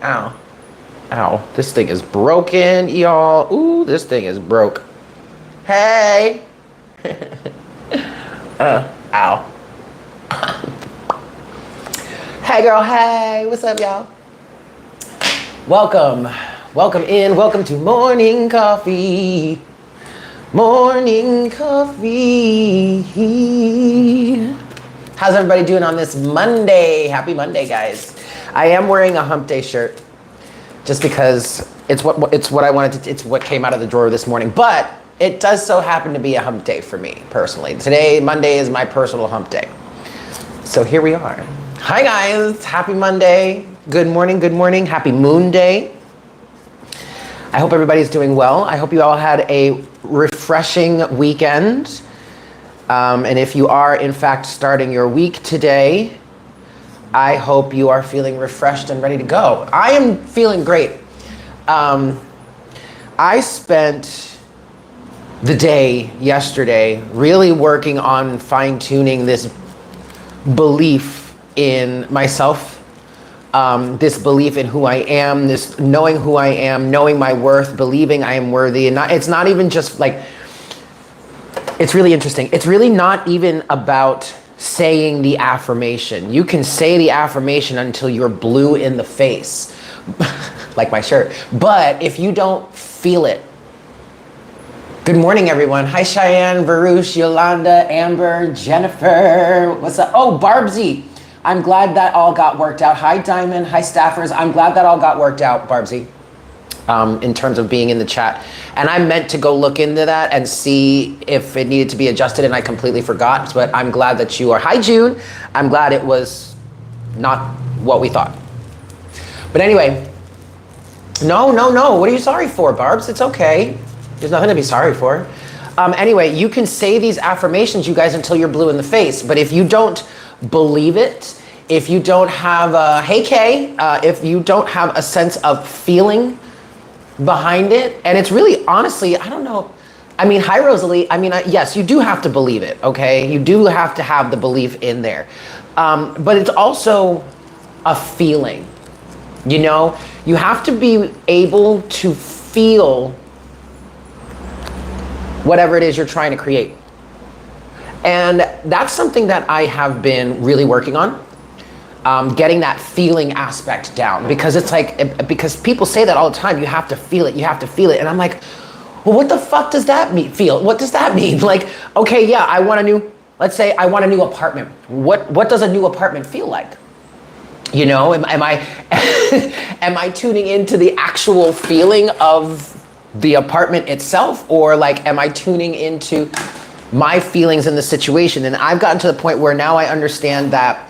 Ow. Ow. This thing is broken, y'all. Ooh, this thing is broke. Hey. Ow. Hey, girl. Hey. What's up, y'all? Welcome. Welcome in. Welcome to Morning Coffee. Morning Coffee. How's everybody doing on this Monday? Happy Monday, guys. I am wearing a hump day shirt just because it's what I wanted to, it's what came out of the drawer this morning, but it does so happen to be a hump day for me personally. Today, Monday, is my personal hump day. So here we are. Hi guys, happy Monday. Good morning, good morning. Happy Moon Day. I hope everybody's doing well. I hope you all had a refreshing weekend. And if you are, in fact, starting your week today, I hope you are feeling refreshed and ready to go. I am feeling great. I spent the day yesterday really working on fine-tuning this belief in myself, this belief in who I am, this knowing who I am, knowing my worth, believing I am worthy. And it's not even just like, it's really interesting. It's really not even about saying the affirmation. You can say the affirmation until you're blue in the face, like my shirt. But if you don't feel it, good morning, everyone. Hi, Cheyenne, Varush, Yolanda, Amber, Jennifer. What's up? Oh, Barbsy. I'm glad that all got worked out. Hi, Diamond. Hi, staffers. I'm glad that all got worked out, Barbsy. In terms of being in the chat. And I meant to go look into that and see if it needed to be adjusted, and I completely forgot, but I'm glad that you are. Hi, June. I'm glad it was not what we thought. But anyway, no. What are you sorry for, Barbs? It's okay. There's nothing to be sorry for. Anyway, you can say these affirmations, you guys, until you're blue in the face. But if you don't believe it, if you don't have a, hey Kay, if you don't have a sense of feeling behind it, and it's really, honestly, I don't know. I mean, hi Rosalie, I mean, yes, you do have to believe it, okay? You do have to have the belief in there. But it's also a feeling, you know? You have to be able to feel whatever it is you're trying to create. And that's something that I have been really working on. Getting that feeling aspect down, because it's like, because people say that all the time, you have to feel it, and I'm like, well, what the fuck does that mean, feel? What does that mean? Like, okay, yeah, I want a new, let's say I want a new apartment. What does a new apartment feel like? You know, am I am I tuning into the actual feeling of the apartment itself, or like, am I tuning into my feelings in the situation? And I've gotten to the point where now I understand that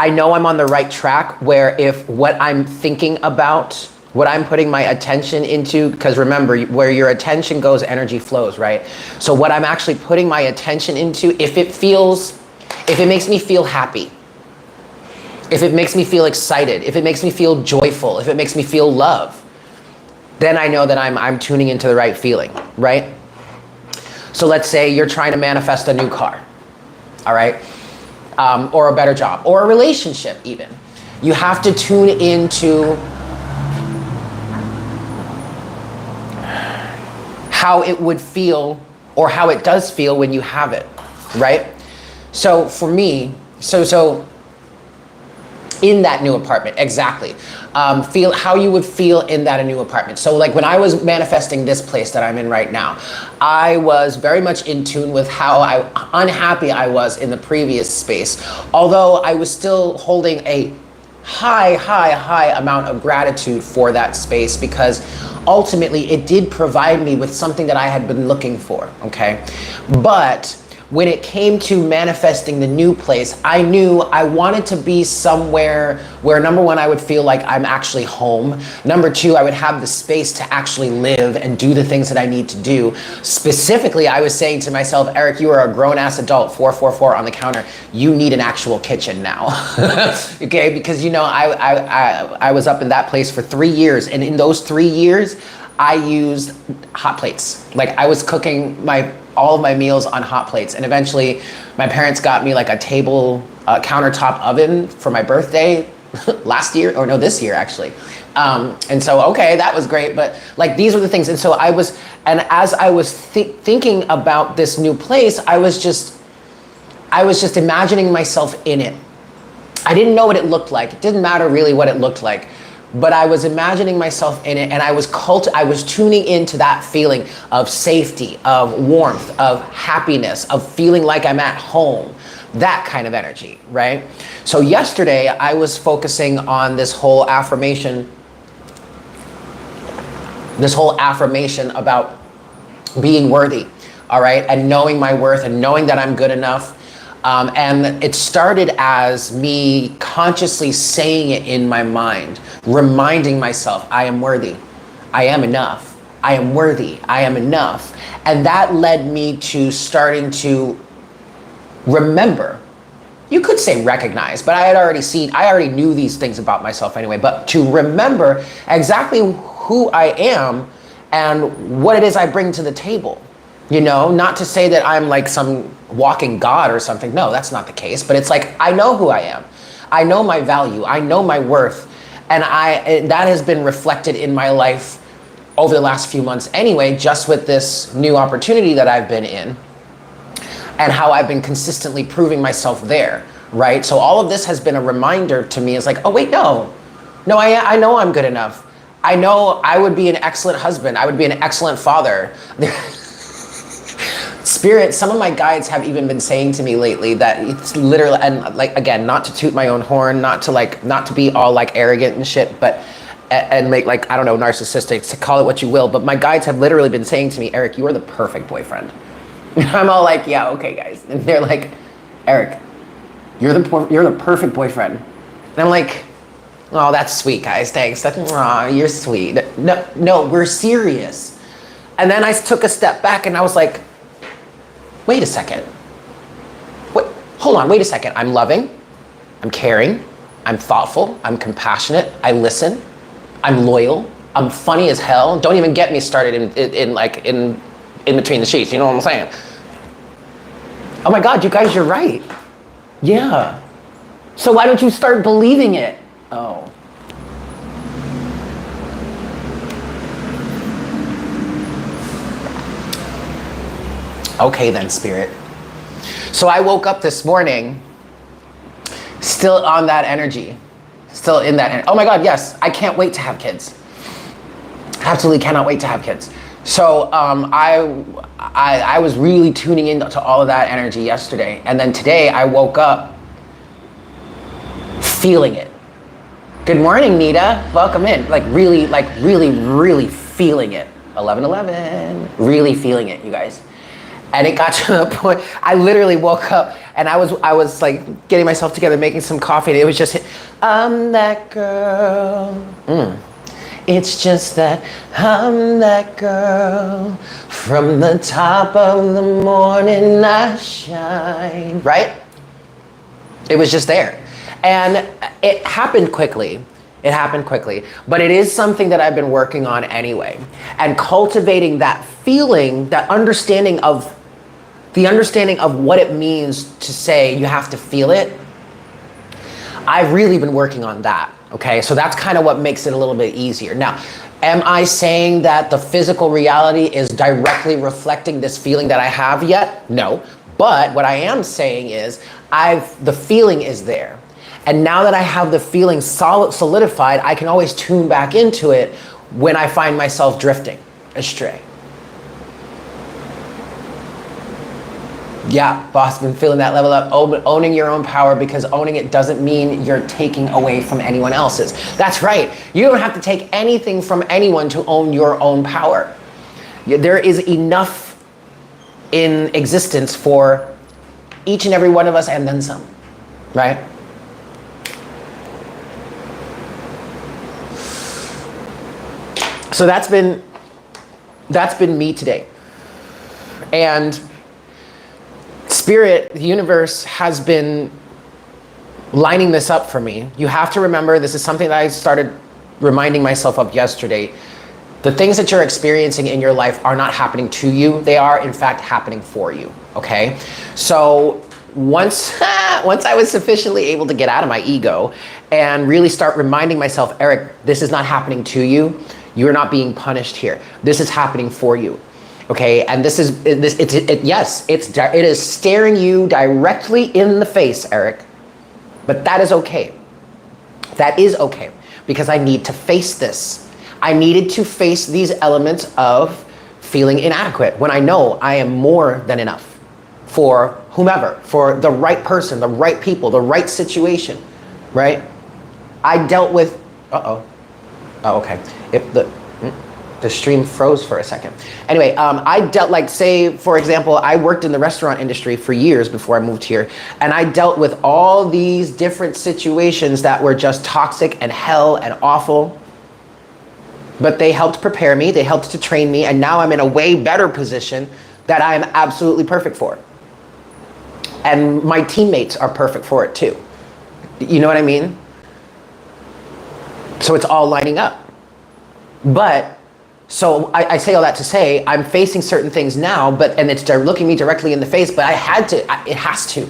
I know I'm on the right track, where if what I'm thinking about, what I'm putting my attention into, because remember, where your attention goes, energy flows, right? So what I'm actually putting my attention into, if it makes me feel happy, if it makes me feel excited, if it makes me feel joyful, if it makes me feel love, then I know that I'm tuning into the right feeling, right? So let's say you're trying to manifest a new car, all right? Or a better job, or a relationship even. You have to tune into how it would feel, or how it does feel when you have it, right? So for me, so in that new apartment, exactly. Feel how you would feel in that new apartment. So like when I was manifesting this place that I'm in right now, I was very much in tune with how unhappy I was in the previous space. Although I was still holding a high amount of gratitude for that space, because ultimately it did provide me with something that I had been looking for, okay? But when it came to manifesting the new place, I knew I wanted to be somewhere where, number one, I would feel like I'm actually home. Number two, I would have the space to actually live and do the things that I need to do. Specifically, I was saying to myself, Eric, you are a grown-ass adult, 444 on the counter. You need an actual kitchen now, okay? Because, you know, I was up in that place for 3 years, and in those 3 years, I used hot plates. Like, I was cooking all of my meals on hot plates. And eventually my parents got me like a table, countertop oven for my birthday last year, or no, this year actually. And so, okay, that was great. But like, these were the things. And so as I was thinking about this new place, I was just imagining myself in it. I didn't know what it looked like. It didn't matter really what it looked like, but I was imagining myself in it, and I was tuning into that feeling of safety, of warmth, of happiness, of feeling like I'm at home, that kind of energy, right? So yesterday I was focusing on this whole affirmation about being worthy, all right? And knowing my worth and knowing that I'm good enough. And it started as me consciously saying it in my mind, reminding myself, I am worthy, I am enough, I am worthy, I am enough. And that led me to starting to remember. You could say recognize, but I already knew these things about myself anyway, but to remember exactly who I am and what it is I bring to the table. You know, not to say that I'm like some walking God or something. No, that's not the case. But it's like, I know who I am. I know my value. I know my worth. And that has been reflected in my life over the last few months anyway, just with this new opportunity that I've been in and how I've been consistently proving myself there, right? So all of this has been a reminder to me. It's like, oh, wait, no, I know I'm good enough. I know I would be an excellent husband. I would be an excellent father. Spirit, some of my guides have even been saying to me lately that it's literally, and like, again, not to toot my own horn, not to be all like arrogant and shit, but, and make like, I don't know, narcissistic, to call it what you will, but my guides have literally been saying to me, Eric, you are the perfect boyfriend. And I'm all like, yeah, okay, guys. And they're like, Eric, you're the perfect boyfriend. And I'm like, oh, that's sweet, guys, thanks. You're sweet. No, we're serious. And then I took a step back and I was like, wait a second. Hold on, wait a second. I'm loving, I'm caring, I'm thoughtful, I'm compassionate, I listen, I'm loyal, I'm funny as hell. Don't even get me started in between the sheets, you know what I'm saying? Oh my God, you guys, you're right. Yeah. So why don't you start believing it? Oh. Okay then, Spirit. So I woke up this morning still on that energy, still in that. Oh my God, yes, I can't wait to have kids. Absolutely cannot wait to have kids. So I was really tuning into all of that energy yesterday. And then today I woke up feeling it. Good morning, Nita. Welcome in. Really feeling it. 11:11. Really feeling it, you guys. And it got to the point, I literally woke up and I was like getting myself together, making some coffee, and it was just, I'm that girl. It's just that I'm that girl. From the top of the morning I shine. Right? It was just there. And it happened quickly. It happened quickly, but it is something that I've been working on anyway. And cultivating that feeling, that understanding of what it means to say you have to feel it. I've really been working on that, okay? So that's kind of what makes it a little bit easier. Now, am I saying that the physical reality is directly reflecting this feeling that I have yet? No, but what I am saying is the feeling is there. And now that I have the feeling solidified, I can always tune back into it when I find myself drifting astray. Yeah, boss, been feeling that level up, owning your own power, because owning it doesn't mean you're taking away from anyone else's. That's right. You don't have to take anything from anyone to own your own power. There is enough in existence for each and every one of us and then some, right? So that's been me today. And Spirit, the universe, has been lining this up for me. You have to remember, this is something that I started reminding myself of yesterday. The things that you're experiencing in your life are not happening to you. They are, in fact, happening for you, okay? So once I was sufficiently able to get out of my ego and really start reminding myself, Eric, this is not happening to you. You're not being punished here. This is happening for you. Okay, and it is staring you directly in the face, Eric. But that is okay. That is okay, because I need to face this. I needed to face these elements of feeling inadequate when I know I am more than enough for whomever, for the right person, the right people, the right situation, right? I dealt with, oh, okay. If the stream froze for a second. Anyway, I dealt, like, say, for example, I worked in the restaurant industry for years before I moved here, and I dealt with all these different situations that were just toxic and hell and awful. But they helped prepare me, they helped to train me, and now I'm in a way better position that I am absolutely perfect for. And my teammates are perfect for it too. You know what I mean? So it's all lining up. But, so I say all that to say, I'm facing certain things now, and it's looking me directly in the face, but it has to.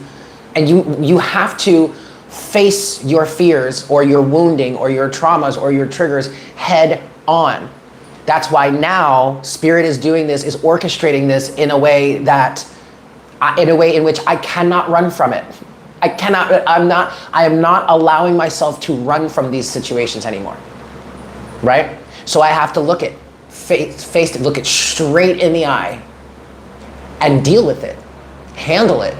And you have to face your fears or your wounding or your traumas or your triggers head on. That's why now Spirit is doing this, is orchestrating this in a way in which I cannot run from it. I am not allowing myself to run from these situations anymore, right? So I have to look it straight in the eye and deal with it, handle it.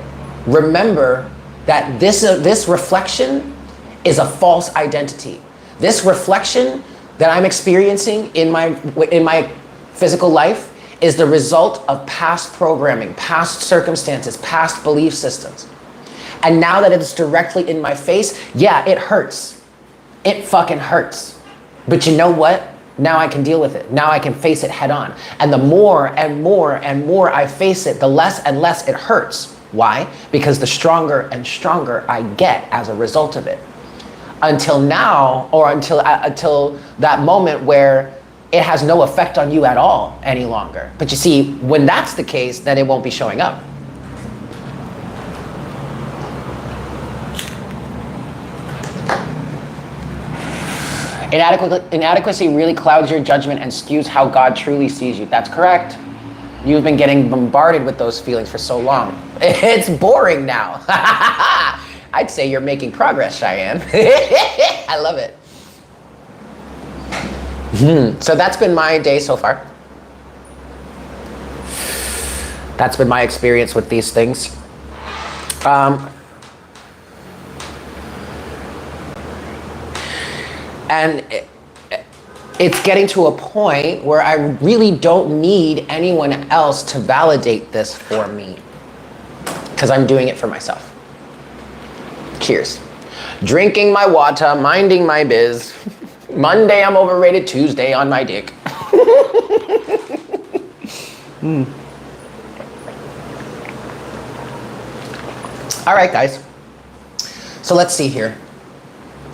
Remember that this reflection is a false identity. This reflection that I'm experiencing in my physical life is the result of past programming, past circumstances, past belief systems. And now that it's directly in my face, yeah, it hurts. It fucking hurts. But you know what? Now I can deal with it. Now I can face it head on. And the more and more and more I face it, the less and less it hurts. Why? Because the stronger and stronger I get as a result of it. Until now, or until that moment where it has no effect on you at all any longer. But you see, when that's the case, then it won't be showing up. Inadequacy really clouds your judgment and skews how God truly sees you. That's correct. You've been getting bombarded with those feelings for so long. It's boring now. I'd say you're making progress, Cheyenne. I love it. So that's been my day so far. That's been my experience with these things. And it's getting to a point where I really don't need anyone else to validate this for me, because I'm doing it for myself. Cheers. Drinking my water, minding my biz. Monday I'm overrated, Tuesday on my dick. All right, guys. So let's see here.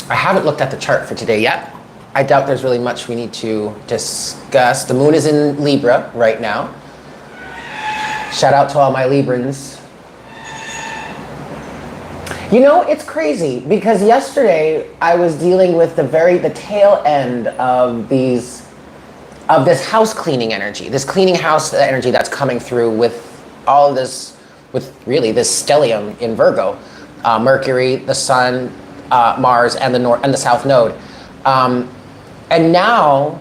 I haven't looked at the chart for today yet. I doubt there's really much we need to discuss. The moon is in Libra right now. Shout out to all my Librans. You know, it's crazy because yesterday I was dealing with the tail end of this house cleaning energy, this cleaning house energy that's coming through with all of this, with really this stellium in Virgo, Mercury, the Sun, Mars, and the South Node. And now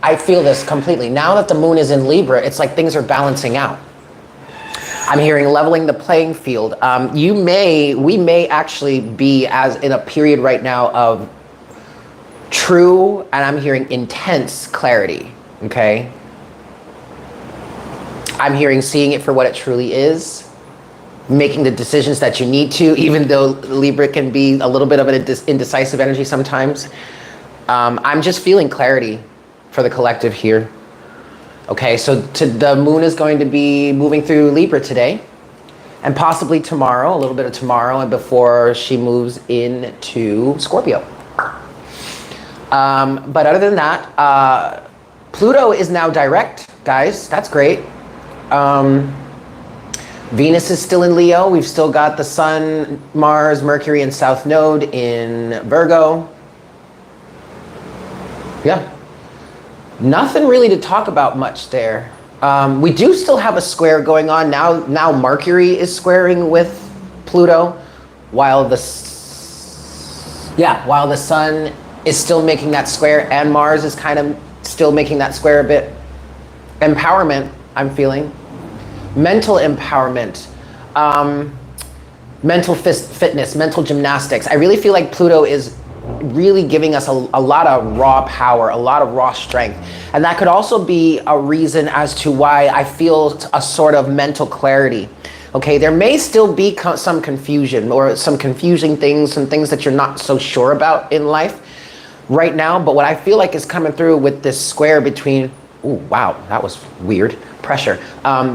I feel this completely. Now that the moon is in Libra, it's like things are balancing out. I'm hearing leveling the playing field. We may actually be in a period right now of true, and I'm hearing intense clarity, okay? I'm hearing seeing it for what it truly is, making the decisions that you need to, even though Libra can be a little bit of an indecisive energy sometimes. I'm just feeling clarity for the collective here. Okay, so the moon is going to be moving through Libra today, and possibly tomorrow, a little bit of tomorrow, and before she moves into Scorpio. But other than that, Pluto is now direct, guys. That's great. Venus is still in Leo. We've still got the Sun, Mars, Mercury, and South Node in Virgo. Yeah. Nothing really to talk about much there. We do still have a square going on. Now Mercury is squaring with Pluto, while the Sun is still making that square, and Mars is kind of still making that square a bit. Empowerment, I'm feeling. Mental empowerment, mental fitness, mental gymnastics. I really feel like Pluto is really giving us a lot of raw power, a lot of raw strength. And that could also be a reason as to why I feel a sort of mental clarity. Okay, there may still be some confusion or some confusing things, some things that you're not so sure about in life right now. But what I feel like is coming through with this square between, ooh, wow, that was weird. Pressure.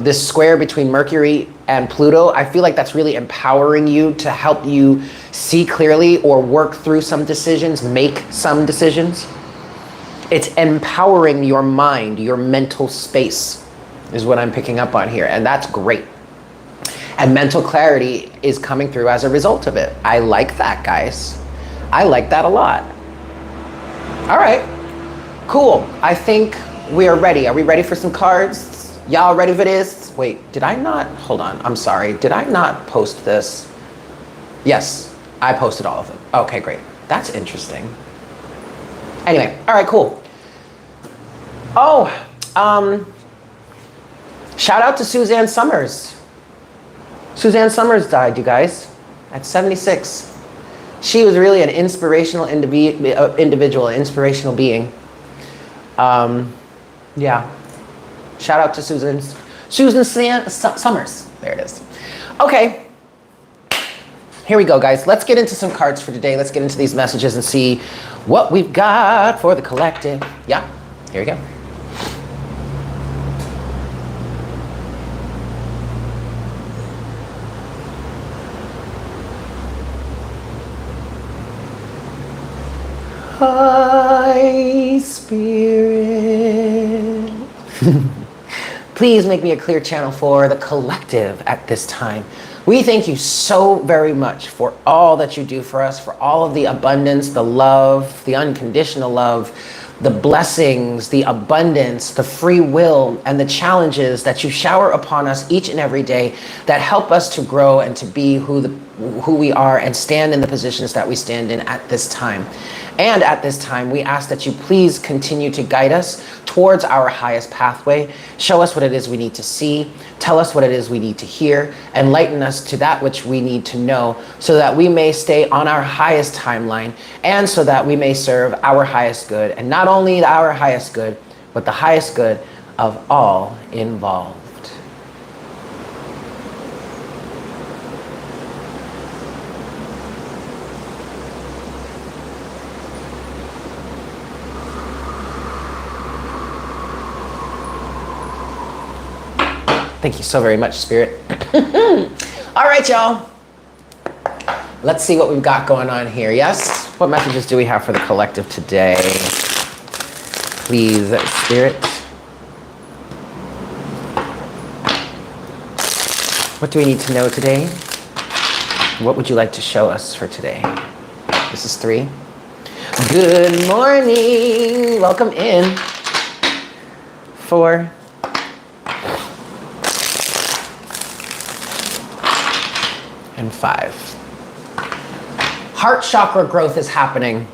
This square between Mercury and Pluto, I feel like that's really empowering you to help you see clearly or work through some decisions, make some decisions. It's empowering your mind, your mental space is what I'm picking up on here, and that's great. And mental clarity is coming through as a result of it. I like that, guys. I like that a lot. All right, cool. I think we are ready. Are we ready for some cards? Y'all ready for this? Wait, did I not? Hold on, I'm sorry. Did I not post this? Yes, I posted all of them. Okay, great. That's interesting. Anyway, all right, cool. Oh, shout out to Suzanne Summers. Suzanne Summers died, you guys, at 76. She was really an inspirational individual, an inspirational being. Yeah. Shout out to Susan Summers. There it is. Okay. Here we go, guys. Let's get into some cards for today. Let's get into these messages and see what we've got for the collective. Yeah, here we go. Hi, Spirit. Please make me a clear channel for the collective at this time. We thank you so very much for all that you do for us, for all of the abundance, the love, the unconditional love, the blessings, the abundance, the free will, and the challenges that you shower upon us each and every day that help us to grow and to be who we are and stand in the positions that we stand in at this time. And at this time, we ask that you please continue to guide us towards our highest pathway. Show us what it is we need to see. Tell us what it is we need to hear. Enlighten us to that which we need to know so that we may stay on our highest timeline and so that we may serve our highest good. And not only our highest good, but the highest good of all involved. Thank you so very much, Spirit. All right, y'all. Let's see what we've got going on here. Yes? What messages do we have for the collective today? Please, Spirit. What do we need to know today? What would you like to show us for today? This is 3. Good morning. Welcome in. 4. And 5. Heart chakra growth is happening.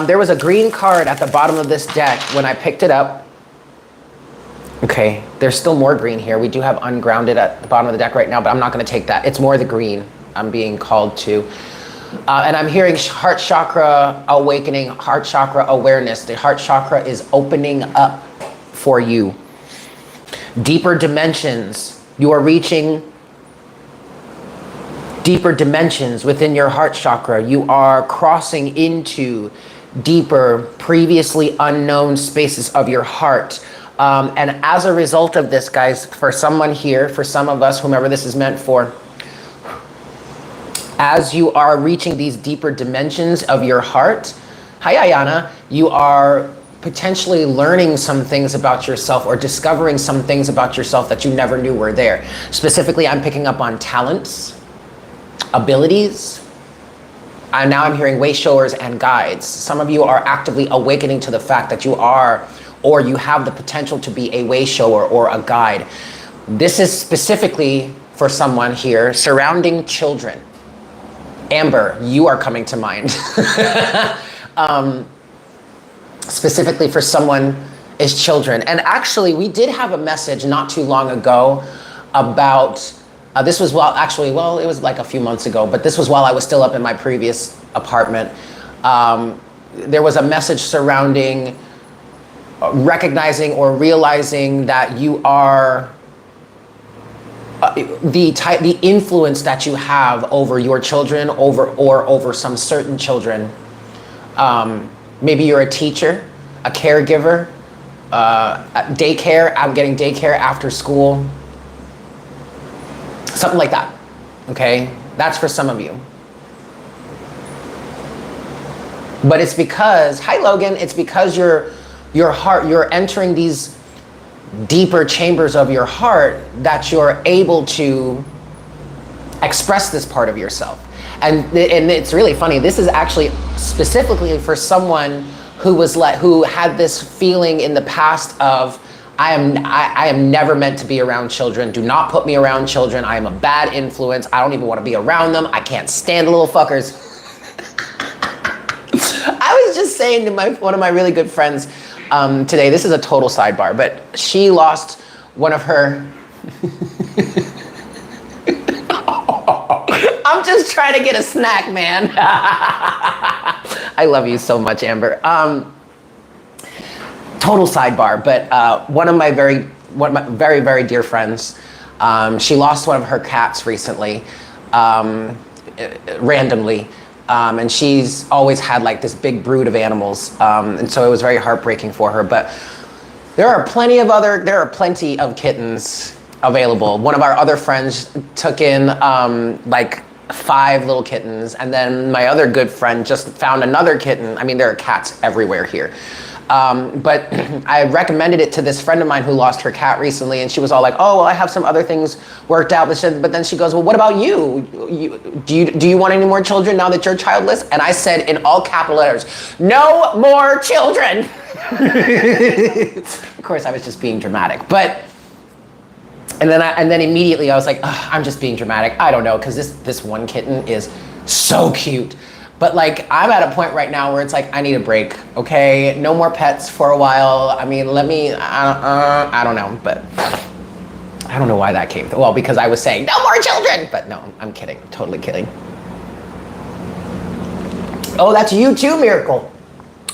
There was a green card at the bottom of this deck when I picked it up. Okay, there's still more green here. We do have ungrounded at the bottom of the deck right now, but I'm not going to take that. It's more the green I'm being called to. And I'm hearing heart chakra awakening, heart chakra awareness. The heart chakra is opening up for you. Deeper dimensions. You are reaching deeper dimensions within your heart chakra. You are crossing into deeper, previously unknown spaces of your heart. And as a result of this, guys, for someone here, for some of us, whomever this is meant for, as you are reaching these deeper dimensions of your heart, hi Ayana, you are potentially learning some things about yourself or discovering some things about yourself that you never knew were there. Specifically, I'm picking up on talents, abilities. And now I'm hearing way showers and guides. Some of you are actively awakening to the fact that you are, or you have the potential to be a way shower or a guide. This is specifically for someone here surrounding children. Amber, you are coming to mind. Specifically for someone is children. And actually, we did have a message not too long ago about, this was, well, actually, well, it was like a few months ago, but this was while I was still up in my previous apartment. There was a message surrounding recognizing or realizing that you are the influence that you have over your children, over some certain children. Maybe you're a teacher, a caregiver, daycare. I'm getting daycare after school, something like that. Okay, that's for some of you. But it's because, hi Logan, it's because your heart, you're entering these deeper chambers of your heart that you're able to express this part of yourself. And it's really funny. This is actually specifically for someone who had this feeling in the past of, I am never meant to be around children. Do not put me around children. I am a bad influence. I don't even want to be around them. I can't stand the little fuckers. I was just saying to one of my really good friends today, this is a total sidebar, but she lost one of her... I'm just trying to get a snack, man. I love you so much, Amber. Total sidebar, but one of my very, very dear friends, she lost one of her cats recently, randomly. And she's always had like this big brood of animals. And so it was very heartbreaking for her, but there are plenty of kittens available. One of our other friends took in like 5 little kittens, and then my other good friend just found another kitten. I mean, there are cats everywhere here. But I recommended it to this friend of mine who lost her cat recently, and she was all like, oh, well, I have some other things worked out. But then she goes, well, what about you? Do you want any more children now that you're childless? And I said in all capital letters, no more children. Of course, I was just being dramatic, but... And then immediately I was like, I'm just being dramatic. I don't know, because this one kitten is so cute. But like, I'm at a point right now where it's like, I need a break, okay? No more pets for a while. I mean, I don't know, but I don't know why that came. Well, because I was saying, no more children. But no, I'm kidding, totally kidding. Oh, that's you too, Miracle.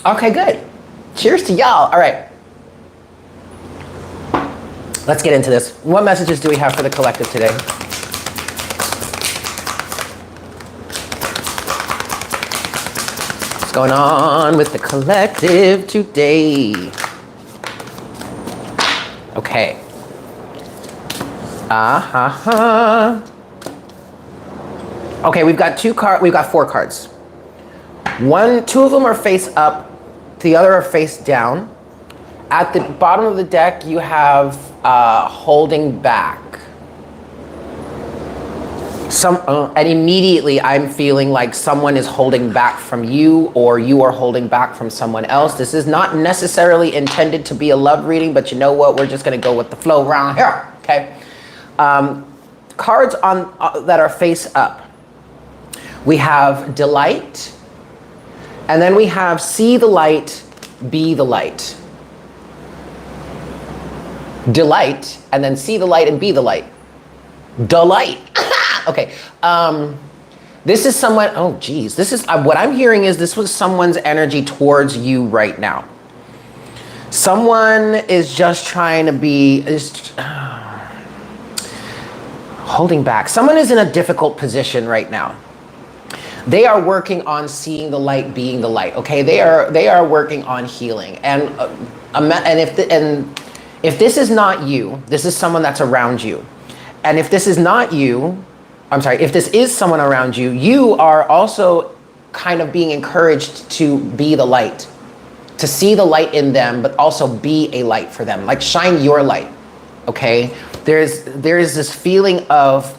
Okay, good. Cheers to y'all. All right. Let's get into this. What messages do we have for the collective today? What's going on with the collective today? Okay. Okay, we've got 4 cards. 2 of them are face up, the other are face down. At the bottom of the deck, you have holding back. And immediately I'm feeling like someone is holding back from you, or you are holding back from someone else. This is not necessarily intended to be a love reading, but you know what? We're just gonna go with the flow around here, okay? Cards that are face up. We have delight, and then we have see the light, be the light. Delight, and then see the light and be the light. Delight. Okay. This is someone, oh geez. This is, what I'm hearing is this was someone's energy towards you right now. Someone is just trying to be, holding back. Someone is in a difficult position right now. They are working on seeing the light, being the light. Okay, they are working on healing, and if this is not you, this is someone that's around you. And if this is not you, if this is someone around you, you are also kind of being encouraged to be the light. to see the light in them, but also be a light for them. Like shine your light, okay? There's this feeling of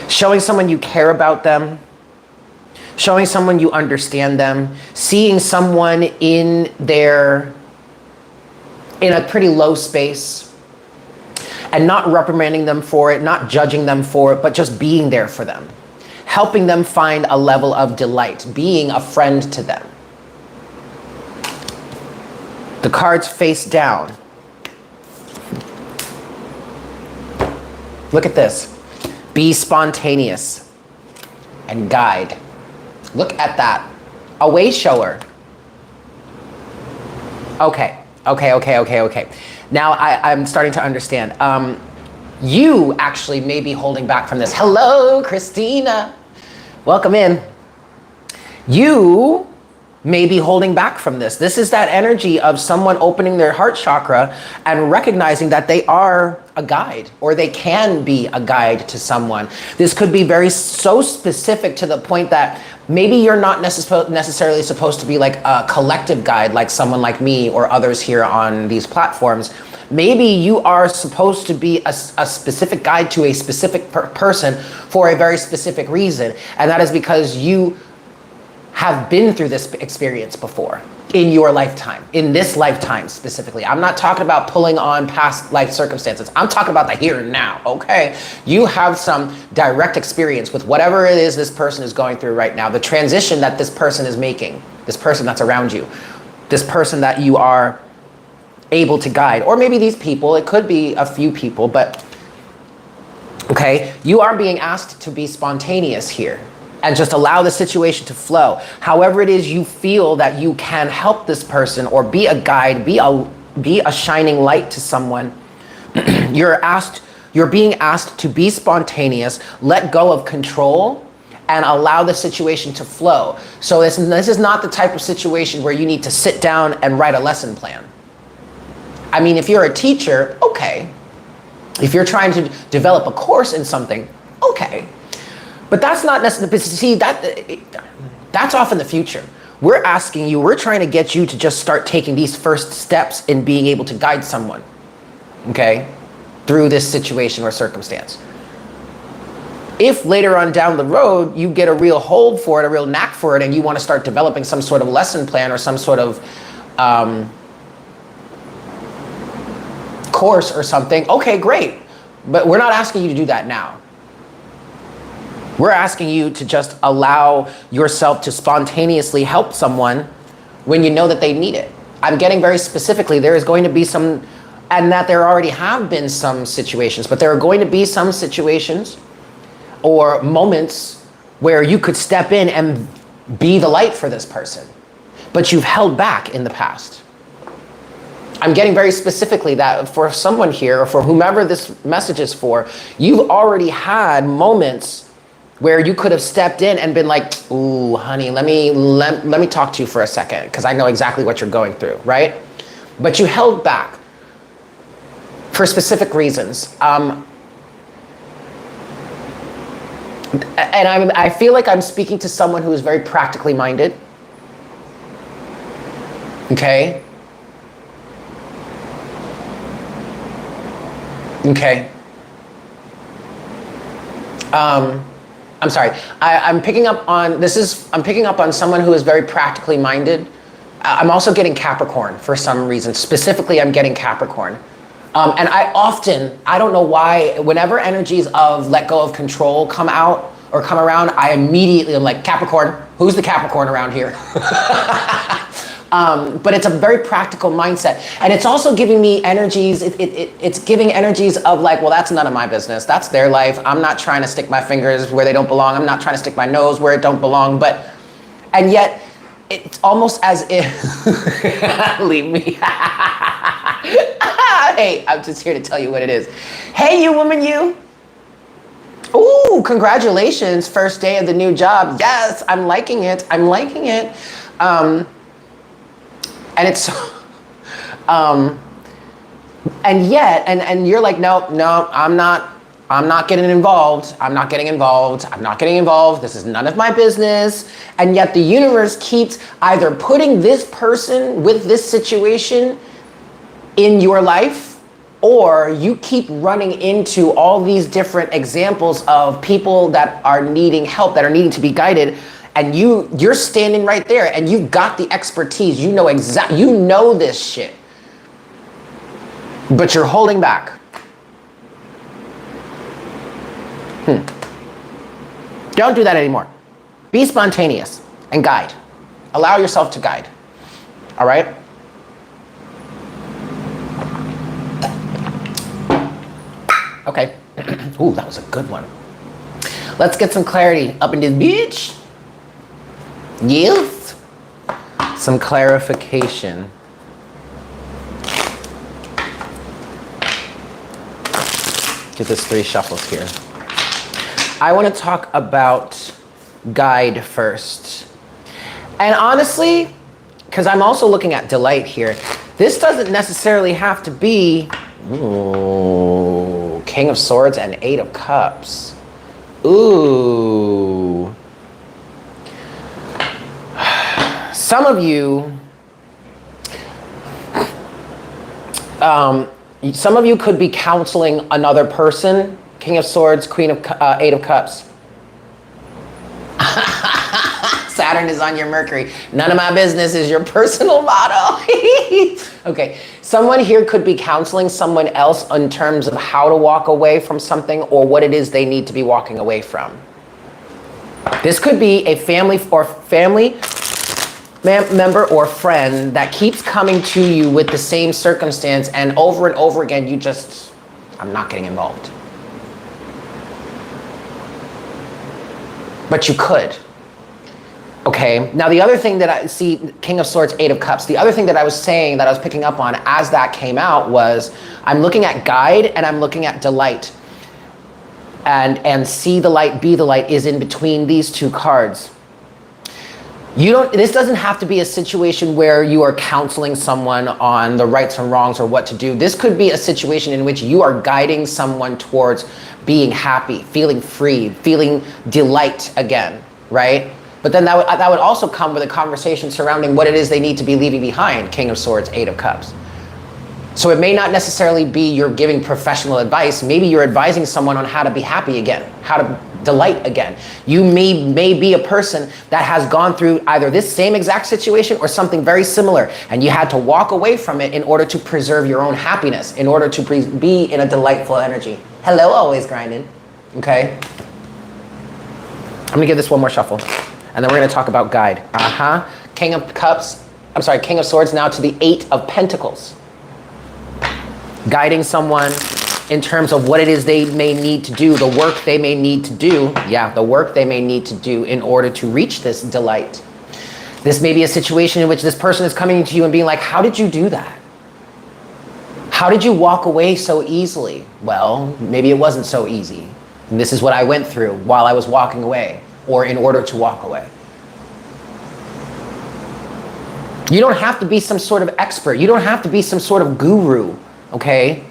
showing someone you care about them, showing someone you understand them, seeing someone in a pretty low space and not reprimanding them for it, not judging them for it, but just being there for them, helping them find a level of delight, being a friend to them. The cards face down. Look at this. Be spontaneous and guide. Look at that. A way shower. Okay. Now I'm starting to understand. You actually may be holding back from this. Hello, Christina. Welcome in. You may be holding back from this. This is that energy of someone opening their heart chakra and recognizing that they are a guide, or they can be a guide to someone. This could be so specific to the point that maybe you're not necessarily supposed to be like a collective guide, like someone like me or others here on these platforms. Maybe you are supposed to be a specific guide to a specific person for a very specific reason. And that is because you have been through this experience before in your lifetime, in this lifetime specifically. I'm not talking about pulling on past life circumstances. I'm talking about the here and now, okay? You have some direct experience with whatever it is this person is going through right now, the transition that this person is making, this person that's around you, this person that you are able to guide, or maybe these people, it could be a few people, but okay, you are being asked to be spontaneous here and just allow the situation to flow. However it is you feel that you can help this person or be a guide, be a shining light to someone, you're being asked to be spontaneous, let go of control, and allow the situation to flow. So this is not the type of situation where you need to sit down and write a lesson plan. I mean, if you're a teacher, okay. If you're trying to develop a course in something, okay. But that's not necessarily, see, that's off in the future. We're trying to get you to just start taking these first steps in being able to guide someone, okay, through this situation or circumstance. If later on down the road, you get a real hold for it, a real knack for it, and you want to start developing some sort of lesson plan or some sort of course or something, okay, great. But we're not asking you to do that now. We're asking you to just allow yourself to spontaneously help someone when you know that they need it. I'm getting very specifically, there is going to be some, and that there already have been some situations, but there are going to be some situations or moments where you could step in and be the light for this person, but you've held back in the past. I'm getting very specifically that for someone here, or for whomever this message is for, you've already had moments where you could have stepped in and been like, ooh, honey, let me talk to you for a second, because I know exactly what you're going through, right? But you held back for specific reasons. And I feel like I'm speaking to someone who is very practically minded, okay? Okay. I'm sorry. I'm picking up on someone who is very practically minded. I'm also getting Capricorn for some reason. Specifically, I'm getting Capricorn. And I don't know why, whenever energies of let go of control come out or come around, I immediately am like, Capricorn, who's the Capricorn around here? But it's a very practical mindset. And it's also giving me energies, it's giving energies of like, well, that's none of my business. That's their life. I'm not trying to stick my fingers where they don't belong. I'm not trying to stick my nose where it don't belong. And yet, it's almost as if, leave me. Hey, I'm just here to tell you what it is. Hey, you woman, you. Ooh, congratulations, first day of the new job. Yes, I'm liking it. I'm liking it. And it's, and yet, and you're like, no, I'm not I'm not getting involved. I'm not getting involved. I'm not getting involved. This is none of my business. And yet the universe keeps either putting this person with this situation in your life, or you keep running into all these different examples of people that are needing help, that are needing to be guided. And you're standing right there and you've got the expertise. You know this shit. But you're holding back. Don't do that anymore. Be spontaneous and guide. Allow yourself to guide. All right? Okay. Ooh, that was a good one. Let's get some clarity up in this bitch. Yes. Some clarification. Get this 3 shuffles here. I want to talk about guide first. And honestly, because I'm also looking at delight here, this doesn't necessarily have to be King of Swords and 8 of Cups. Ooh. Some of you could be counseling another person. King of Swords, 8 of Cups. Saturn is on your Mercury. None of my business is your personal motto. Okay, someone here could be counseling someone else in terms of how to walk away from something or what it is they need to be walking away from. This could be a family member or friend that keeps coming to you with the same circumstance, and over again, I'm not getting involved. But you could. Okay, now the other thing that I see, King of Swords, 8 of Cups, the other thing that I was saying, that I was picking up on as that came out, was I'm looking at guide and I'm looking at delight. And see the light, be the light is in between these 2 cards. This doesn't have to be a situation where you are counseling someone on the rights and wrongs or what to do. This could be a situation in which you are guiding someone towards being happy, feeling free, feeling delight again, right? But then that would also come with a conversation surrounding what it is they need to be leaving behind, King of Swords, 8 of Cups. So it may not necessarily be you're giving professional advice. Maybe you're advising someone on how to be happy again, how to delight again. You may be a person that has gone through either this same exact situation or something very similar, and you had to walk away from it in order to preserve your own happiness, in order to be in a delightful energy. Hello, always grinding. Okay? I'm gonna give this one more shuffle, and then we're gonna talk about guide. King of Swords now to the 8 of Pentacles. Guiding someone in terms of what it is they may need to do, the work they may need to do. Yeah, the work they may need to do in order to reach this delight. This may be a situation in which this person is coming to you and being like, how did you do that? How did you walk away so easily? Well, maybe it wasn't so easy. And this is what I went through while I was walking away, or in order to walk away. You don't have to be some sort of expert. You don't have to be some sort of guru, okay?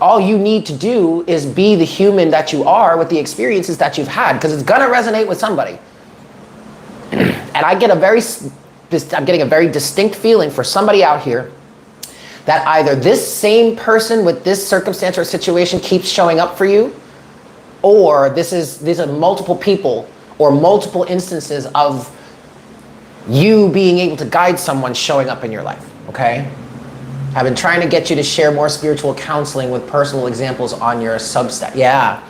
All you need to do is be the human that you are with the experiences that you've had, because it's gonna resonate with somebody. And I'm getting a very distinct feeling for somebody out here that either this same person with this circumstance or situation keeps showing up for you, or these are multiple people or multiple instances of you being able to guide someone showing up in your life, okay? I've been trying to get you to share more spiritual counseling with personal examples on your Substack. Yeah.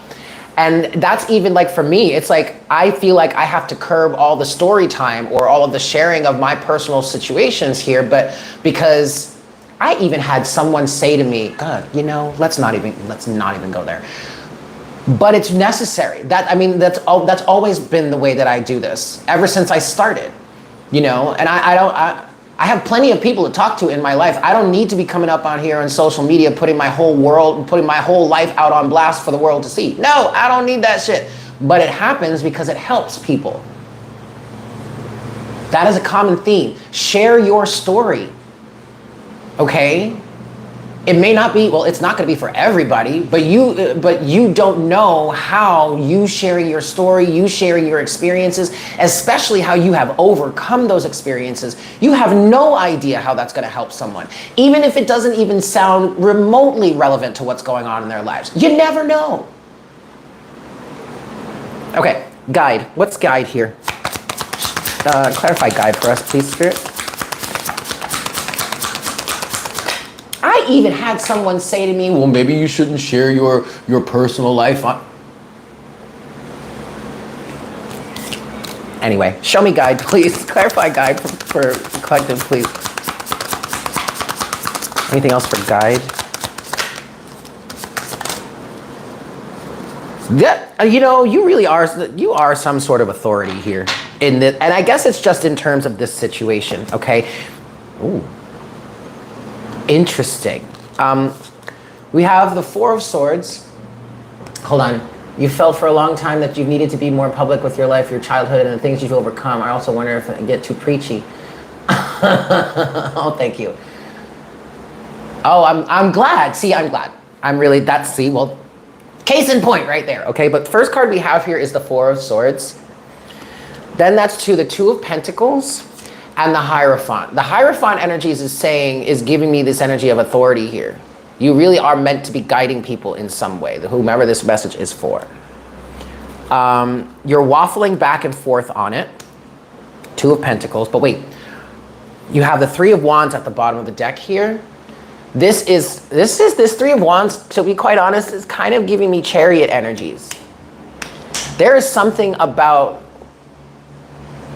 And that's even like for me, it's like I feel like I have to curb all the story time or all of the sharing of my personal situations here, but because I even had someone say to me, God, let's not even go there. But it's necessary. That's always been the way that I do this ever since I started, and I have plenty of people to talk to in my life. I don't need to be coming up on here on social media, putting my whole life out on blast for the world to see. No, I don't need that shit. But it happens because it helps people. That is a common theme. Share your story. Okay? It may not be, well, it's not going to be for everybody, but you don't know how you sharing your story, you sharing your experiences, especially how you have overcome those experiences. You have no idea how that's going to help someone, even if it doesn't even sound remotely relevant to what's going on in their lives. You never know. Okay, guide. What's guide here? Clarify guide for us, please, Spirit. I even had someone say to me, well, maybe you shouldn't share your personal life on... Anyway, show me guide, please. Clarify guide for collective, please. Anything else for guide? Yeah, you know, you really are some sort of authority here in this, and I guess it's just in terms of this situation, okay? Ooh. Interesting. We have the Four of Swords. Hold on. You felt for a long time that you needed to be more public with your life, your childhood, and the things you've overcome. I also wonder if I get too preachy. Oh, thank you. Oh, I'm glad. See, I'm glad. I'm really, well, case in point right there, okay? But first card we have here is the Four of Swords. Then that's the Two of Pentacles. And the Hierophant. The Hierophant energies is giving me this energy of authority here. You really are meant to be guiding people in some way, whomever this message is for. You're waffling back and forth on it. Two of Pentacles, but wait. You have the Three of Wands at the bottom of the deck here. This Three of Wands, to be quite honest, is kind of giving me Chariot energies. There is something about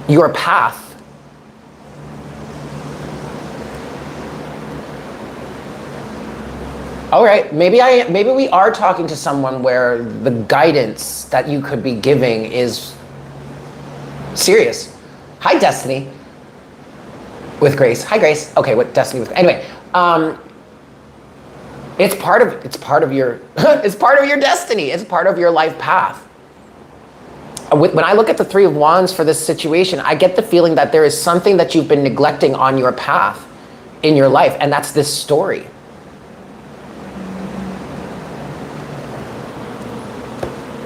your path. All right, maybe we are talking to someone where the guidance that you could be giving is serious. Hi, Destiny. With Grace. Hi, Grace. Okay, what Destiny with? Anyway, it's part of your it's part of your destiny. It's part of your life path. When I look at the Three of Wands for this situation, I get the feeling that there is something that you've been neglecting on your path in your life, and that's this story.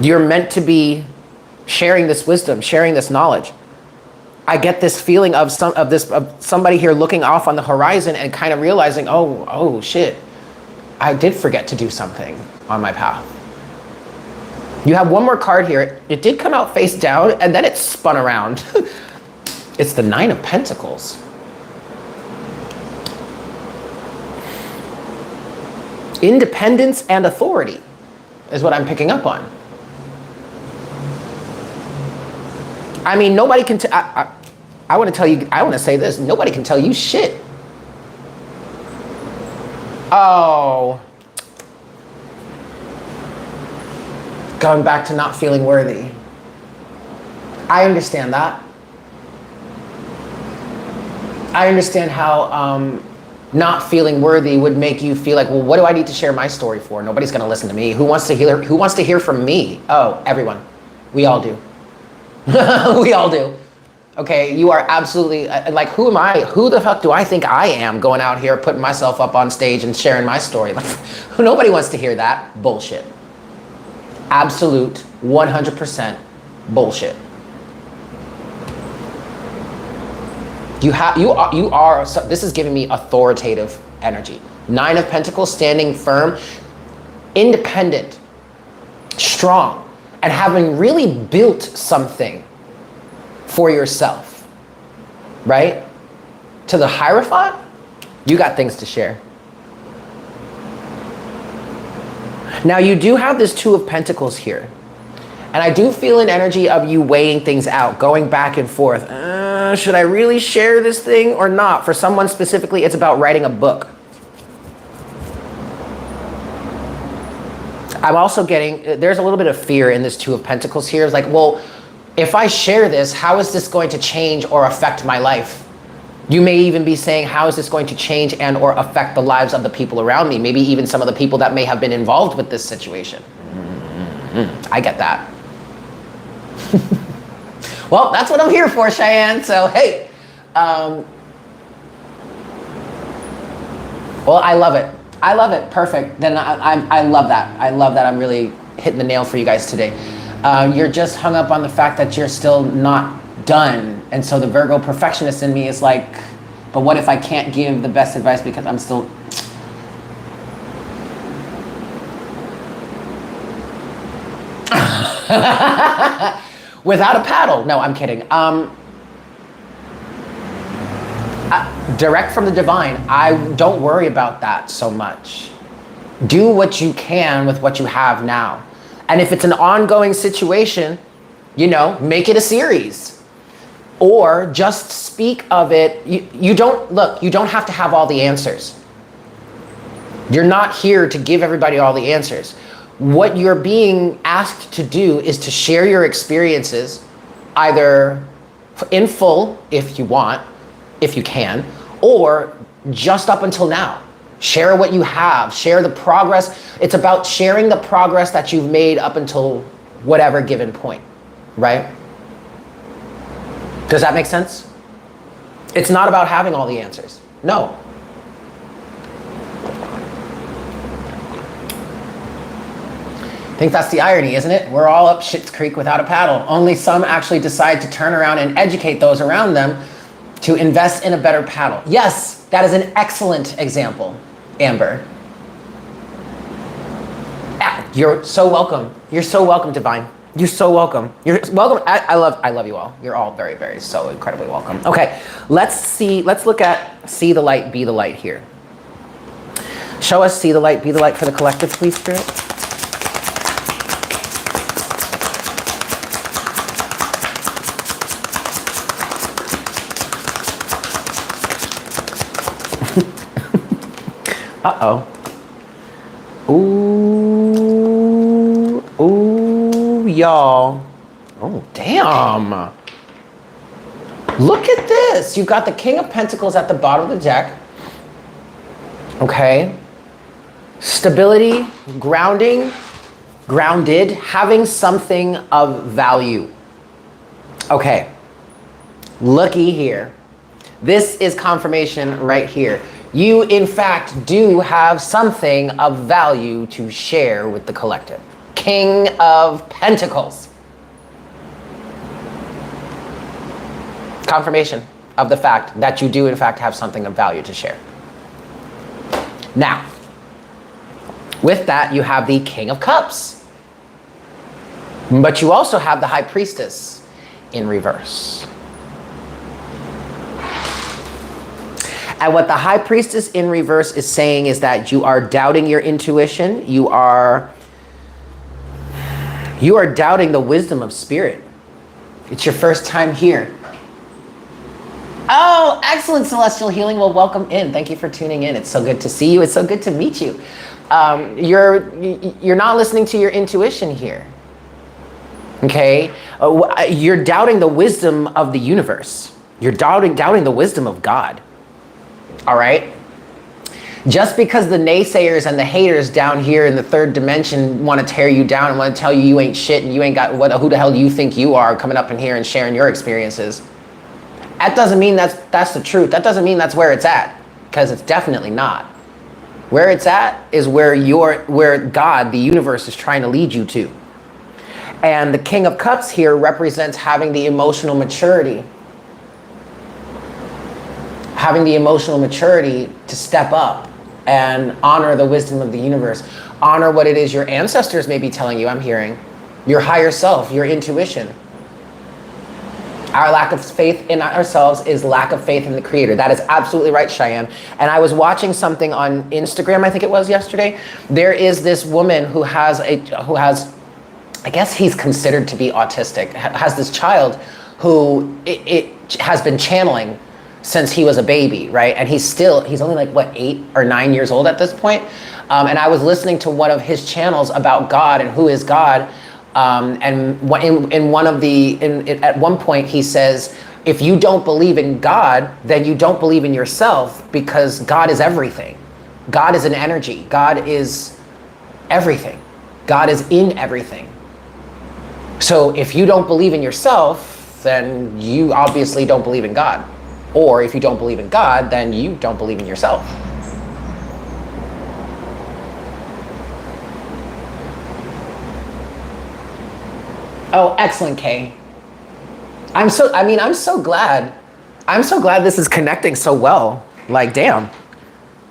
You're meant to be sharing this wisdom, sharing this knowledge. I get this feeling of somebody here looking off on the horizon and kind of realizing, oh shit, I did forget to do something on my path. You have one more card here. It did come out face down and then it spun around. It's the Nine of Pentacles. Independence and authority is what I'm picking up on. I mean, nobody can, I want to say this, nobody can tell you shit. Oh. Going back to not feeling worthy. I understand that. I understand how not feeling worthy would make you feel like, well, what do I need to share my story for? Nobody's going to listen to me. Who wants to hear from me? Oh, everyone. We all do. We all do. Okay, you are absolutely, like, who am I? Who the fuck do I think I am going out here putting myself up on stage and sharing my story? Like, nobody wants to hear that bullshit. Absolute 100% bullshit. This is giving me authoritative energy. Nine of Pentacles, standing firm, independent, strong, and having really built something for yourself, right? To the Hierophant, you got things to share. Now you do have this Two of Pentacles here. And I do feel an energy of you weighing things out, going back and forth. Should I really share this thing or not? For someone specifically, it's about writing a book. I'm also getting, there's a little bit of fear in this Two of Pentacles here. It's like, well, if I share this, how is this going to change or affect my life? You may even be saying, how is this going to change and or affect the lives of the people around me? Maybe even some of the people that may have been involved with this situation. I get that. Well, that's what I'm here for, Cheyenne. So, hey. Well, I love it. I love it. Perfect. Then I love that. I love that. I'm really hitting the nail for you guys today. You're just hung up on the fact that you're still not done. And so the Virgo perfectionist in me is like, but what if I can't give the best advice because I'm still... Without a paddle. No, I'm kidding. Direct from the divine. I don't worry about that so much. Do what you can with what you have now. And if it's an ongoing situation, you know, make it a series. Or just speak of it. You don't have to have all the answers. You're not here to give everybody all the answers. What you're being asked to do is to share your experiences, either in full, if you want, if you can, or just up until now. Share what you have, share the progress. It's about sharing the progress that you've made up until whatever given point, right? Does that make sense? It's not about having all the answers. No. I think that's the irony, isn't it? We're all up Schitt's Creek without a paddle. Only some actually decide to turn around and educate those around them to invest in a better paddle. Yes, that is an excellent example, Amber. You're so welcome. You're so welcome, Divine. You're so welcome. You're welcome. I love you all. You're all very, very, so incredibly welcome. Okay, let's look at see the light, be the light here. Show us see the light, be the light for the collective, please, Spirit. Uh-oh. Ooh, y'all. Oh, damn. Look at this. You've got the King of Pentacles at the bottom of the deck. Okay. Stability, grounded, having something of value. Okay. Looky here. This is confirmation right here. You, in fact, do have something of value to share with the collective. King of Pentacles. Confirmation of the fact that you do, in fact, have something of value to share. Now, with that, you have the King of Cups. But you also have the High Priestess in reverse. And what the High Priestess in reverse is saying is that you are doubting your intuition. You are doubting the wisdom of spirit. It's your first time here. Oh, excellent, Celestial Healing. Well, welcome in. Thank you for tuning in. It's so good to see you. It's so good to meet you. You're not listening to your intuition here. Okay? You're doubting the wisdom of the universe. You're doubting the wisdom of God. All right? Just because the naysayers and the haters down here in the third dimension want to tear you down and want to tell you you ain't shit and you ain't got who the hell do you think you are coming up in here and sharing your experiences, that doesn't mean that's the truth. That doesn't mean that's where it's at, because it's definitely not. Where it's at is where God, the universe, is trying to lead you to. And the King of Cups here represents having the emotional maturity. Having the emotional maturity to step up and honor the wisdom of the universe. Honor what it is your ancestors may be telling you, I'm hearing. Your higher self, your intuition. Our lack of faith in ourselves is lack of faith in the Creator. That is absolutely right, Cheyenne. And I was watching something on Instagram, I think it was yesterday. There is this woman who has, I guess he's considered to be autistic, has this child who it has been channeling since he was a baby, right? And he's only like, what, 8 or 9 years old at this point? And I was listening to one of his channels about God and who is God. And at one point he says, if you don't believe in God, then you don't believe in yourself, because God is everything. God is an energy. God is everything. God is in everything. So if you don't believe in yourself, then you obviously don't believe in God. Or if you don't believe in God, then you don't believe in yourself. Oh, excellent, Kay. I'm so glad. I'm so glad this is connecting so well. Like, damn.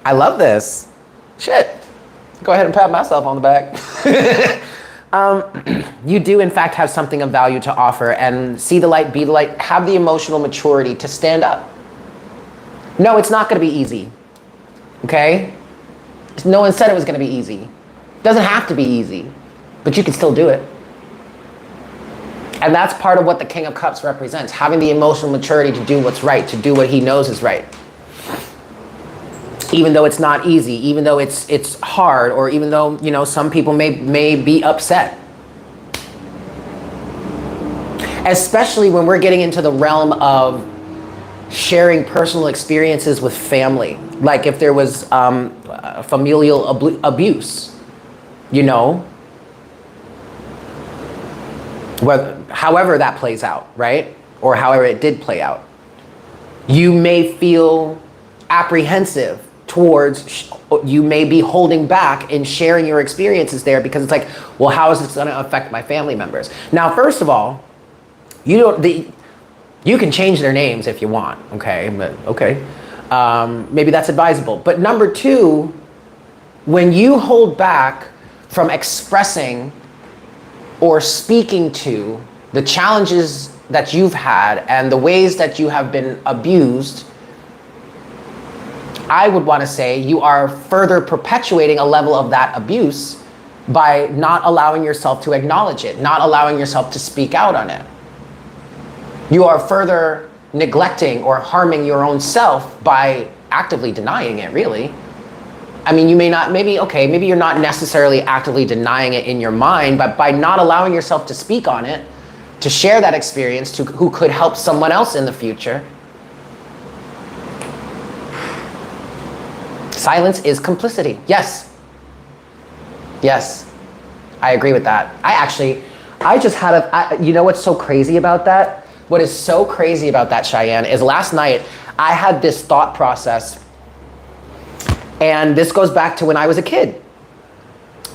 I love this. Shit. Go ahead and pat myself on the back. You do, in fact, have something of value to offer, and see the light, be the light, have the emotional maturity to stand up. No, it's not going to be easy. Okay? No one said it was going to be easy. It doesn't have to be easy, but you can still do it. And that's part of what the King of Cups represents, having the emotional maturity to do what's right, to do what he knows is right. Even though it's not easy, even though it's hard, or even though, you know, some people may be upset. Especially when we're getting into the realm of sharing personal experiences with family. Like if there was familial abuse, you know, however that plays out, right? Or however it did play out. You may feel apprehensive towards, you may be holding back in sharing your experiences there because it's like, well, how is this going to affect my family members? Now, first of all, you can change their names if you want, okay? But okay, maybe that's advisable. But number two, when you hold back from expressing or speaking to the challenges that you've had and the ways that you have been abused, I would want to say you are further perpetuating a level of that abuse by not allowing yourself to acknowledge it, not allowing yourself to speak out on it. You are further neglecting or harming your own self by actively denying it, really. I mean, you may not, maybe you're not necessarily actively denying it in your mind, but by not allowing yourself to speak on it, to share that experience to who could help someone else in the future. Silence is complicity. Yes. Yes. I agree with that. You know what's so crazy about that? What is so crazy about that, Cheyenne, is last night I had this thought process, and this goes back to when I was a kid,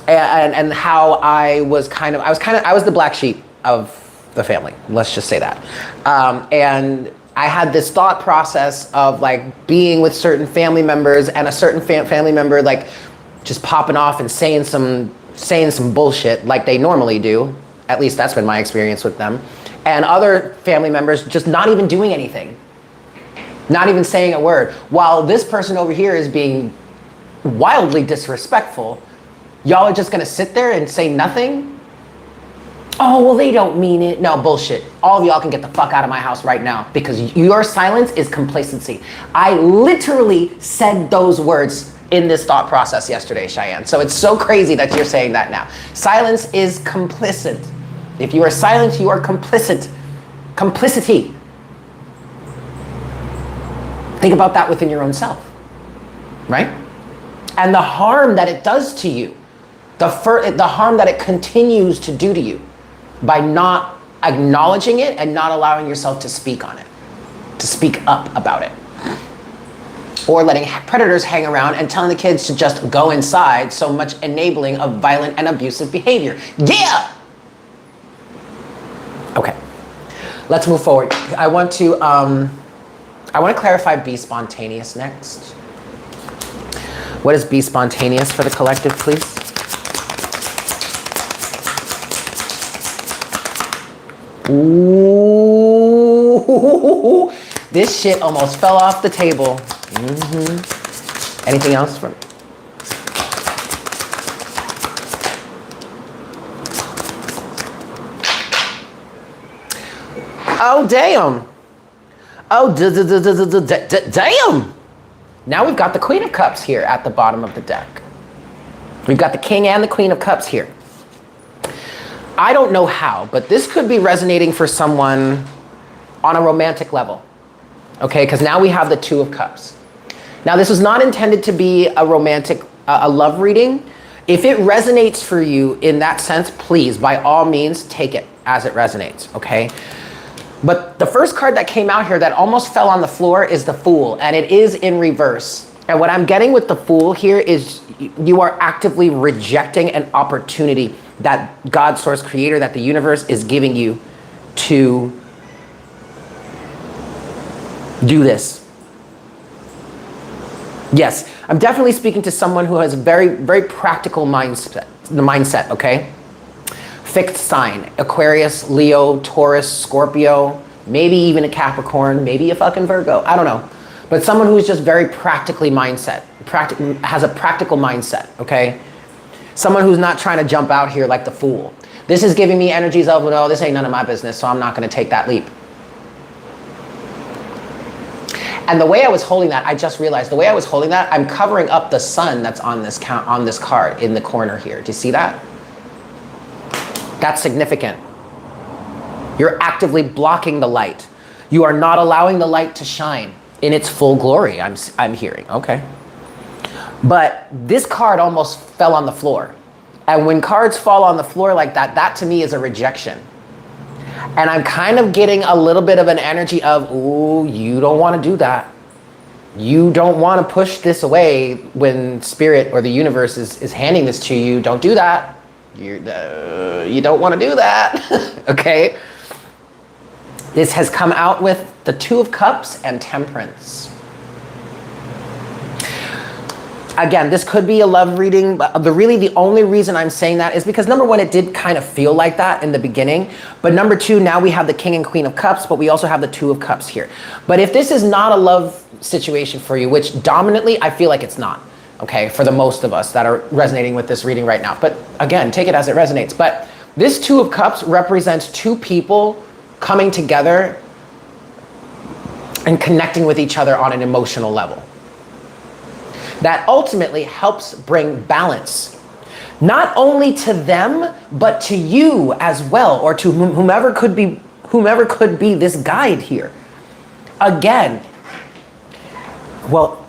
and how I was the black sheep of the family. Let's just say that. And I had this thought process of like being with certain family members, and a certain family member like just popping off and saying some bullshit like they normally do. At least that's been my experience with them. And other family members just not even doing anything, not even saying a word. While this person over here is being wildly disrespectful, y'all are just gonna sit there and say nothing? Oh, well, they don't mean it. No, bullshit. All of y'all can get the fuck out of my house right now, because your silence is complacency. I literally said those words in this thought process yesterday, Cheyenne. So it's so crazy that you're saying that now. Silence is complicit. If you are silent, you are complicit. Complicity. Think about that within your own self, right? And the harm that it does to you, the harm that it continues to do to you by not acknowledging it and not allowing yourself to speak on it, to speak up about it. Or letting predators hang around and telling the kids to just go inside, so much enabling of violent and abusive behavior. Yeah! Okay, let's move forward. I want to clarify be spontaneous next. What is be spontaneous for the collective, please? Ooh, this shit almost fell off the table. Anything else from? Oh, damn. Oh, damn. Now we've got the Queen of Cups here at the bottom of the deck. We've got the King and the Queen of Cups here. I don't know how, but this could be resonating for someone on a romantic level. Okay, because now we have the Two of Cups. Now this was not intended to be a romantic, a love reading. If it resonates for you in that sense, please, by all means, take it as it resonates, okay? But the first card that came out here that almost fell on the floor is the Fool, and it is in reverse. And what I'm getting with the Fool here is you are actively rejecting an opportunity that God, source, creator, that the universe is giving you to do this. Yes, I'm definitely speaking to someone who has a very, very practical mindset, okay? Fixed sign, Aquarius, Leo, Taurus, Scorpio, maybe even a Capricorn, maybe a fucking Virgo, I don't know. But someone who's just very practically has a practical mindset, okay? Someone who's not trying to jump out here like the Fool. This is giving me energies of, no, this ain't none of my business, so I'm not gonna take that leap. And the way I was holding that, I just realized, the way I was holding that, I'm covering up the sun that's on this card in the corner here. Do you see that? That's significant. You're actively blocking the light. You are not allowing the light to shine in its full glory, I'm hearing, okay. But this card almost fell on the floor. And when cards fall on the floor like that, that to me is a rejection. And I'm kind of getting a little bit of an energy of, ooh, you don't want to do that. You don't want to push this away when spirit or the universe is handing this to you. Don't do that. You don't want to do that, okay? This has come out with the Two of Cups and Temperance. Again, this could be a love reading, but the only reason I'm saying that is because number one, it did kind of feel like that in the beginning. But number two, now we have the King and Queen of Cups, but we also have the Two of Cups here. But if this is not a love situation for you, which dominantly I feel like it's not, okay, for the most of us that are resonating with this reading right now. But again, take it as it resonates. But this Two of Cups represents two people coming together and connecting with each other on an emotional level. That ultimately helps bring balance, not only to them, but to you as well, or to whomever could be this guide here. Again, well,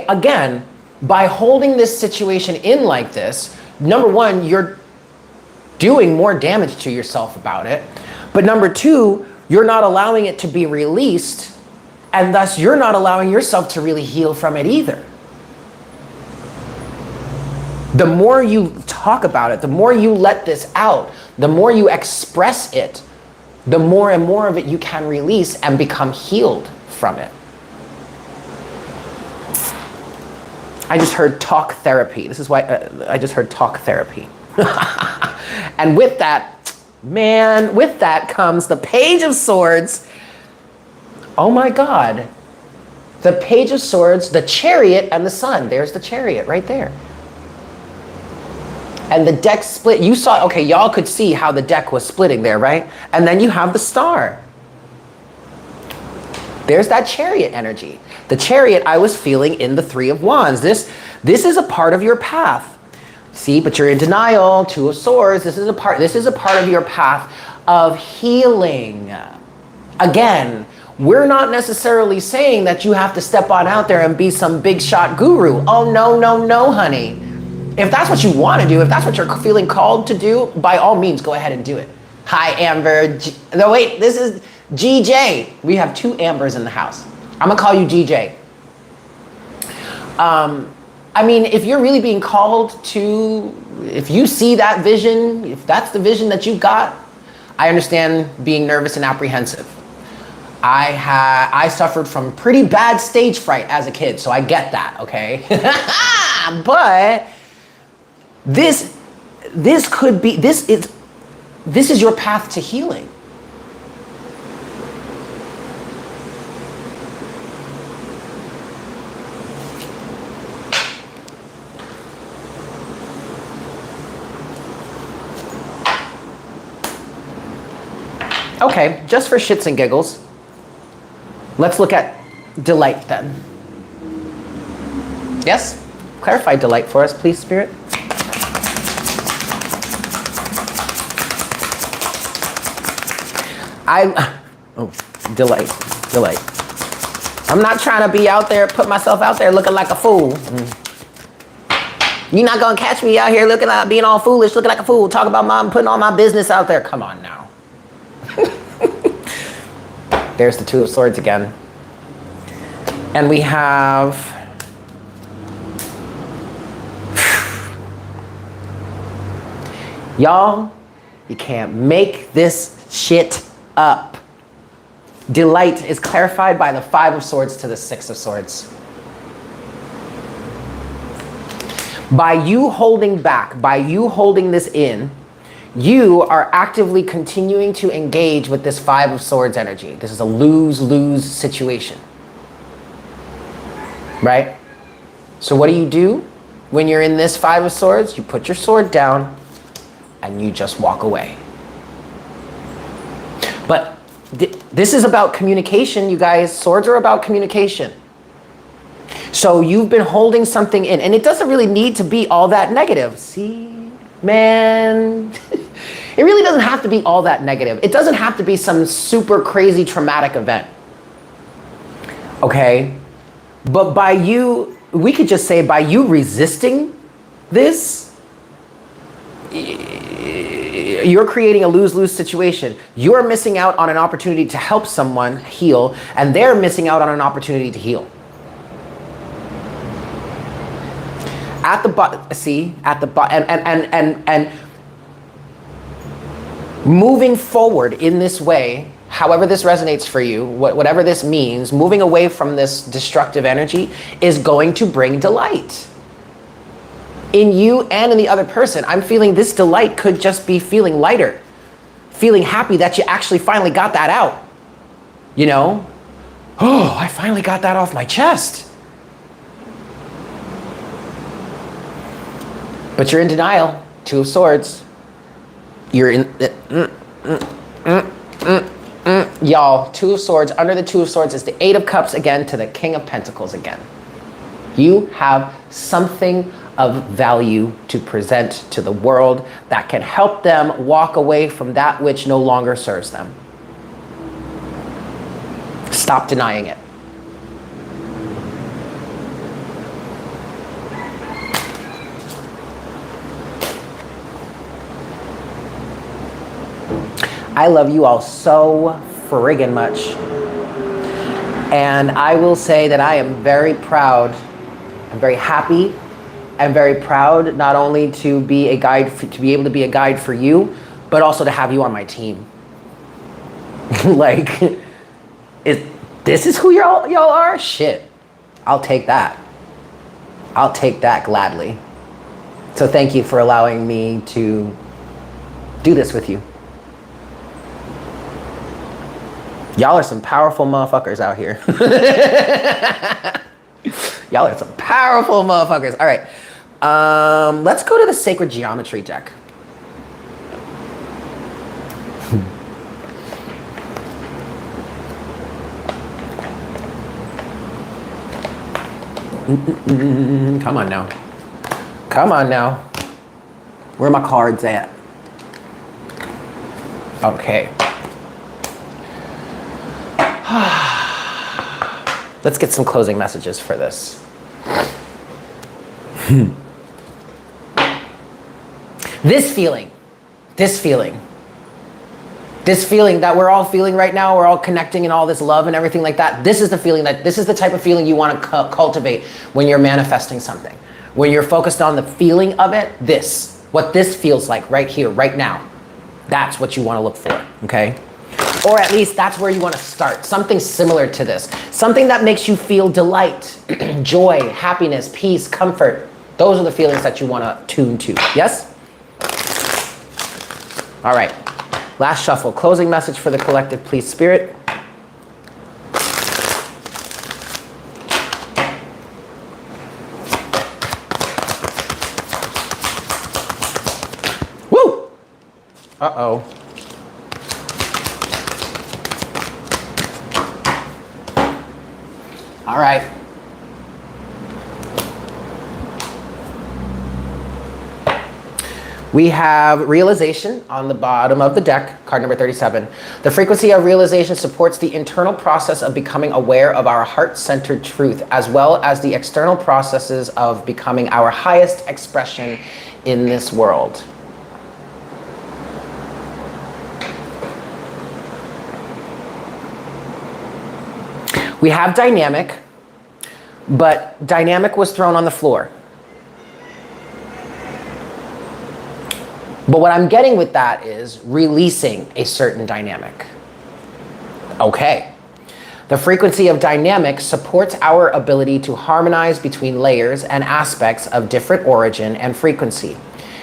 again, by holding this situation in like this, number one, you're doing more damage to yourself about it. But number two, you're not allowing it to be released, and thus you're not allowing yourself to really heal from it either. The more you talk about it, the more you let this out, the more you express it, the more and more of it you can release and become healed from it. I just heard talk therapy. This is why I just heard talk therapy. And with that, man, with that comes the Page of Swords. Oh my God. The Page of Swords, the Chariot, and the Sun. There's the Chariot right there. And the deck split. You saw, okay, y'all could see how the deck was splitting there, right? And then you have the Star. There's that Chariot energy. The Chariot I was feeling in the Three of Wands. This is a part of your path. See, but you're in denial. Two of Swords. This is a part of your path of healing. Again, we're not necessarily saying that you have to step on out there and be some big shot guru. Oh, no, no, no, honey. If that's what you want to do, if that's what you're feeling called to do, by all means, go ahead and do it. Hi, Amber. No, wait, this is GJ. We have two Ambers in the house. I'm going to call you GJ. I mean, if you're really being called to, if you see that vision, if that's the vision that you got, I understand being nervous and apprehensive. I suffered from pretty bad stage fright as a kid, so I get that, okay? But this is your path to healing. Okay, just for shits and giggles, let's look at delight then. Yes? Clarify delight for us, please, Spirit. Delight. I'm not trying to be out there, put myself out there looking like a fool. You're not gonna catch me out here looking like being all foolish, looking like a fool, talking about mom putting all my business out there. Come on now. There's the Two of Swords again. And we have, y'all, you can't make this shit up. Delight is clarified by the 5 of Swords to the 6 of Swords. By you holding back, by you holding this in, you are actively continuing to engage with this 5 of Swords energy. This is a lose-lose situation. Right? So what do? When you're in this 5 of Swords, you put your sword down and you just walk away. But this is about communication, you guys. Swords are about communication. So you've been holding something in, and it doesn't really need to be all that negative. See, man, it really doesn't have to be all that negative. It doesn't have to be some super crazy traumatic event. Okay? But by you, we could just say by you resisting this, you're creating a lose-lose situation. You're missing out on an opportunity to help someone heal, and they're missing out on an opportunity to heal. At the bottom, and moving forward in this way, however this resonates for you, whatever this means, moving away from this destructive energy is going to bring delight. In you and in the other person. I'm feeling this delight could just be feeling lighter, feeling happy that you actually finally got that out. You know? Oh, I finally got that off my chest. But you're in denial. 2 of Swords. You're in... Y'all, 2 of Swords. Under the 2 of Swords is the 8 of Cups again to the King of Pentacles again. You have something of value to present to the world that can help them walk away from that which no longer serves them. Stop denying it. I love you all so friggin' much. And I will say that I am very proud, I'm very happy, I'm very proud not only to be a guide, to be able to be a guide for you, but also to have you on my team. Like, this is who y'all are? Shit, I'll take that. I'll take that gladly. So thank you for allowing me to do this with you. Y'all are some powerful motherfuckers out here. Y'all are some powerful motherfuckers. All right. Let's go to the Sacred Geometry deck. Come on now. Come on now. Where are my cards at? Okay. Let's get some closing messages for this. This feeling that we're all feeling right now, we're all connecting in all this love and everything like that. This is the type of feeling you want to cultivate when you're manifesting something. When you're focused on the feeling of it, what this feels like right here, right now. That's what you want to look for, okay? Or at least that's where you want to start. Something similar to this. Something that makes you feel delight, joy, happiness, peace, comfort. Those are the feelings that you want to tune to. Yes? All right. Last shuffle. Closing message for the collective, please, Spirit. Woo! Uh-oh. All right. We have realization on the bottom of the deck, card number 37. The frequency of realization supports the internal process of becoming aware of our heart-centered truth, as well as the external processes of becoming our highest expression in this world. We have dynamic, But dynamic was thrown on the floor. But what I'm getting with that is releasing a certain dynamic. Okay. The frequency of dynamic supports our ability to harmonize between layers and aspects of different origin and frequency.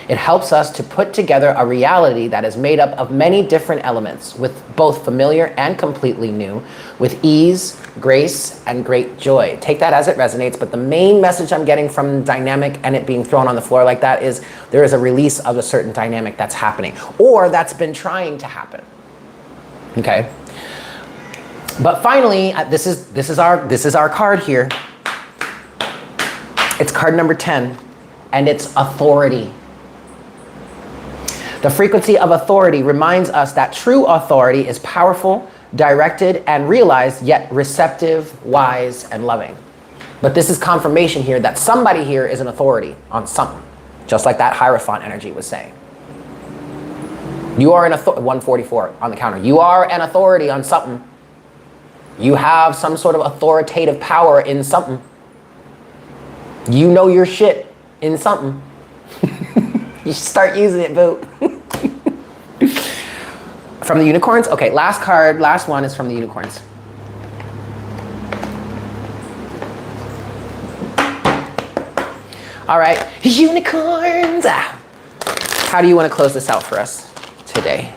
It helps us to put together a reality that is made up of many different elements, with both familiar and completely new, with ease, grace, and great joy. Take that as it resonates, but the main message I'm getting from dynamic and it being thrown on the floor like that is there is a release of a certain dynamic that's happening, or that's been trying to happen. Okay? But finally, this is our card here. It's card number 10, and it's authority. The frequency of authority reminds us that true authority is powerful, directed, and realized, yet receptive, wise, and loving. But this is confirmation here that somebody here is an authority on something, just like that Hierophant energy was saying. You are an authority, 144 on the counter. You are an authority on something. You have some sort of authoritative power in something. You know your shit in something. You should start using it, boo. From the unicorns? Okay, last card, last one is from the unicorns. All right, unicorns. How do you want to close this out for us today?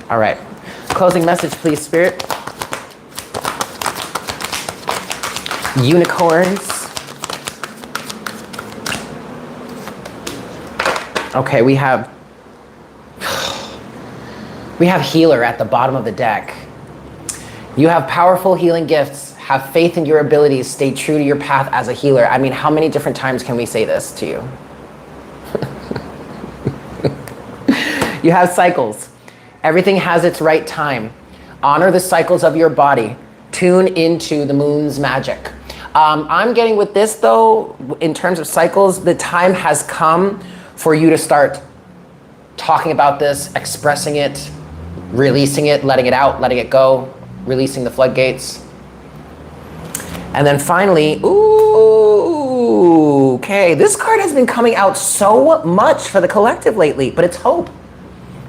All right, closing message, please, Spirit. Unicorns. Okay, we have healer at the bottom of the deck. You have powerful healing gifts. Have faith in your abilities. Stay true to your path as a healer. I mean, how many different times can we say this to you? You have cycles. Everything has its right time. Honor the cycles of your body. Tune into the moon's magic. I'm getting with this though, in terms of cycles, the time has come for you to start talking about this, expressing it, releasing it, letting it out, letting it go, releasing the floodgates. And then finally, ooh, okay, this card has been coming out so much for the collective lately, but it's hope.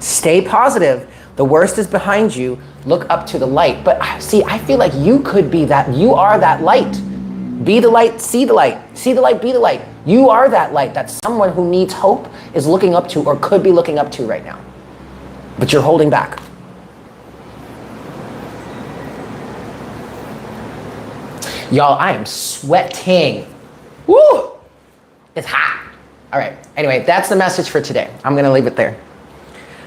Stay positive. The worst is behind you. Look up to the light. But see, I feel like you could be that. You are that light. Be the light, see the light. See the light, be the light. You are that light that someone who needs hope is looking up to or could be looking up to right now. But you're holding back. Y'all, I am sweating. Woo! It's hot. All right. Anyway, that's the message for today. I'm going to leave it there.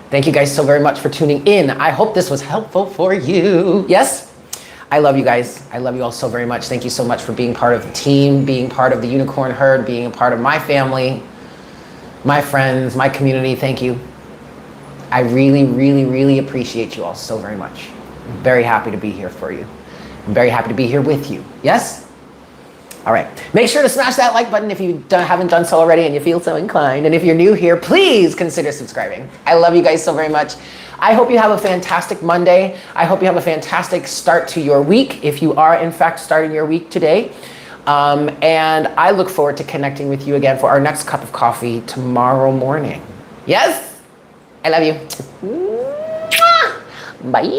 Thank you guys so very much for tuning in. I hope this was helpful for you. Yes? I love you guys. I love you all so very much. Thank you so much for being part of the team, being part of the unicorn herd, being a part of my family, my friends, my community. Thank you. I really, really, really appreciate you all so very much. I'm very happy to be here for you. I'm very happy to be here with you. Yes? All right. Make sure to smash that like button if you haven't done so already and you feel so inclined. And if you're new here, please consider subscribing. I love you guys so very much. I hope you have a fantastic Monday. I hope you have a fantastic start to your week, if you are in fact starting your week today. And I look forward to connecting with you again for our next cup of coffee tomorrow morning. Yes? I love you. Bye.